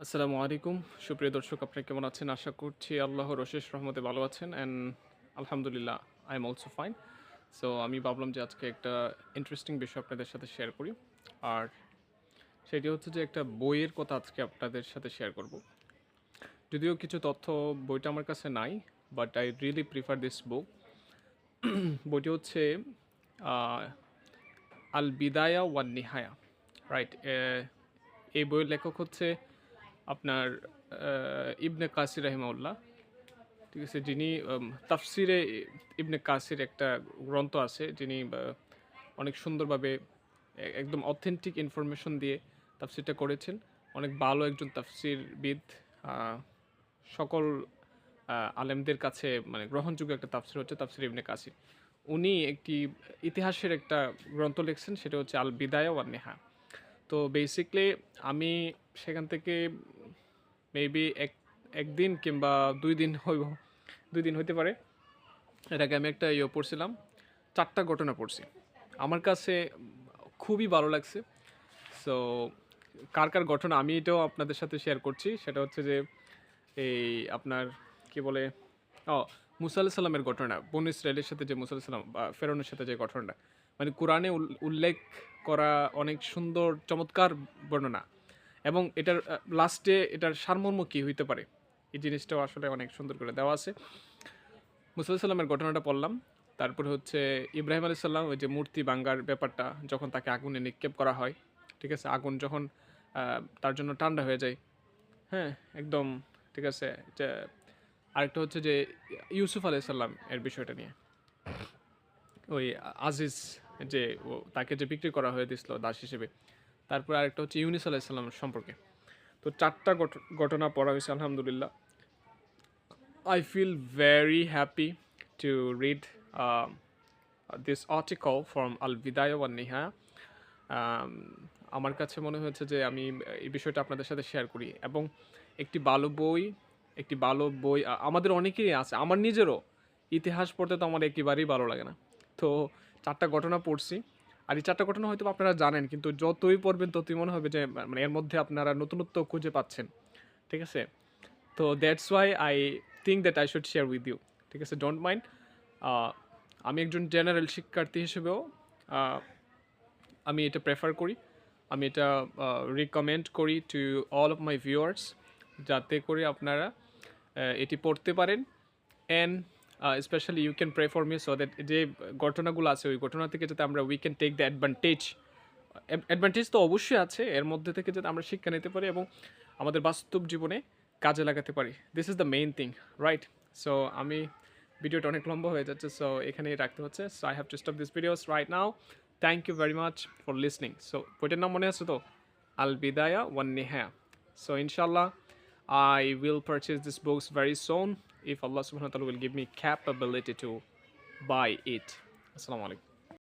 আসসালামু আলাইকুম সুপ্রিয় দর্শক, আপনি কেমন আছেন? আশা করছি আল্লাহর অশেষ রহমতে ভালো আছেন অ্যান্ড আলহামদুলিল্লাহ I am also fine. So আমি ভাবলাম যে আজকে একটা ইন্টারেস্টিং বিষয় আপনাদের সাথে শেয়ার করি। আর সেটি হচ্ছে যে একটা বইয়ের কথা আজকে আপনাদের সাথে শেয়ার করব। যদিও কিছু তথ্য বইটা আমার কাছে নাই, but I really prefer this book. বইটি হচ্ছে আহ, আল বিদায়া ওয়ান নিহায়া, রাইট। এই বইয়ের লেখক হচ্ছে আপনার ইবনে কাসির রাহিমাউল্লাহ। ঠিক আছে, যিনি তাফসিরে ইবনে কাসির একটা গ্রন্থ আছে, যিনি অনেক সুন্দরভাবে একদম অথেন্টিক ইনফরমেশন দিয়ে তাফসিরটা করেছেন। অনেক ভালো একজন তাফসিরবিদ। আহ, সকল আলেমদের কাছে মানে গ্রহণযোগ্য একটা তাফসির হচ্ছে তাফসির ইবনে কাসির। উনি একটি ইতিহাসের একটা গ্রন্থ লিখছেন, সেটা হচ্ছে আল বিদায়া ওয়ান নেহা। তো বেসিকলি আমি সেখান থেকে মেবি একদিন কিংবা 2 দিন হইব, 2 দিন হইতে পারে, এর আগে আমি একটা পড়ছিলাম, 4টা ঘটনা পড়ছি। আমার কাছে খুবই ভালো লাগছে। সো কার কার ঘটনা আমি এটাও আপনাদের সাথে শেয়ার করছি। সেটা হচ্ছে যে এই আপনার কি বলে, ও, মুসা আলাইহিস সালামের ঘটনা, বনু ইসরায়েলের সাথে যে মুসা আলাইহিস সালাম বা ফেরাউনের সাথে যে ঘটনাটা, মানে কোরআনে উল্লেখ করা অনেক সুন্দর চমৎকার বর্ণনা। এবং এটার লাস্টে এটার সারমর্ম কী হইতে পারে, এই জিনিসটাও আসলে অনেক সুন্দর করে দেওয়া আছে। মুসা আলাইহিস সালামের ঘটনাটা পড়লাম। তারপরে হচ্ছে ইব্রাহিম আলাইহিস সালাম, ওই যে মূর্তি ভাঙ্গার ব্যাপারটা, যখন তাকে আগুনে নিক্ষেপ করা হয়, ঠিক আছে, আগুন যখন তার জন্য ঠান্ডা হয়ে যায়, হ্যাঁ, একদম, ঠিক আছে। যে আরেকটা হচ্ছে যে ইউসুফ আলাইহিস সালাম এর বিষয়টা নিয়ে, ওই আজিজ, যে তাকে যে বিক্রি করা হয়ে দিছিল দাস হিসেবে। তারপর আরেকটা হচ্ছে ইউনুস আলাইহিস সালাম সম্পর্কে। তো 4টা ঘটনা পড়া হয়েছে আলহামদুলিল্লাহ। I feel very happy to read this article from Al Bidaya wa Nihaya. Um, আমার কাছে মনে হয়েছে যে আমি এই বিষয়টা আপনাদের সাথে শেয়ার করি। এবং একটি ভালো বই, আমাদের অনেকেরই আছে, আমার নিজেরও ইতিহাস পড়তে তো আমার একেবারেই ভালো লাগে না। তো 4টা ঘটনা পড়ছি। আর এই 4টা ঘটনা হয়তো আপনারা জানেন, কিন্তু যতই পড়বেন ততই মনে হবে যে মানে এর মধ্যে আপনারা নতুনত্ব খুঁজে পাচ্ছেন। ঠিক আছে? তো that's why I think that I should share with you. ঠিক আছে, ডোন্ট মাইন্ড। আমি একজন জেনারেল শিক্ষার্থী হিসেবেও আমি এটা প্রেফার করি, আমি এটা রিকমেন্ড করি to all of my viewers, যাতে করে আপনারা এটি পড়তে পারেন। And specially you can pray for me, so that যে ঘটনাগুলো আছে ওই ঘটনা থেকে যাতে আমরা we can take the advantage. Advantage তো অবশ্যই আছে, এর মধ্যে থেকে যাতে আমরা শিক্ষা নিতে পারি এবং আমাদের বাস্তব জীবনে কাজে লাগাতে পারি। This is the main thing, right? So আমি ভিডিওটা অনেক লম্বা হয়ে যাচ্ছে, সো এখানেই রাখতে হচ্ছে। So I have to stop this videos right now. Thank you very much for listening. So বইটার নাম মনে আছে তো? আল বিদায়া ওয়ান নেহা। সো ইনশাল্লাহ I will purchase this books very soon if Allah subhanahu wa ta'ala will give me capability to buy it. Assalamu alaikum.